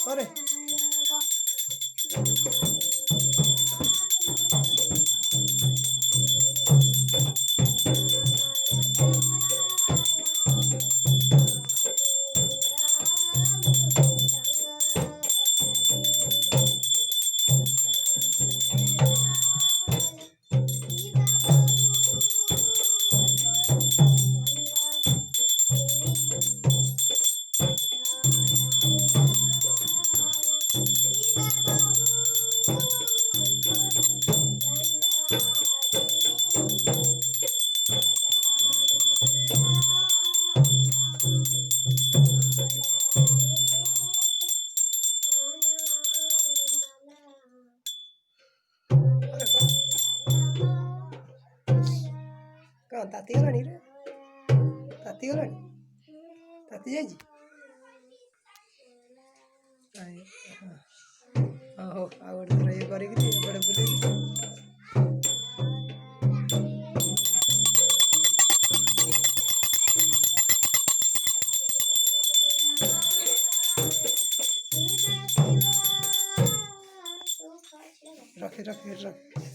Sorry. Kau tak tinggal ni, tak tinggal ni, tak tinggal je. Oh, awak dah try kari kita, pada boleh. Rakh.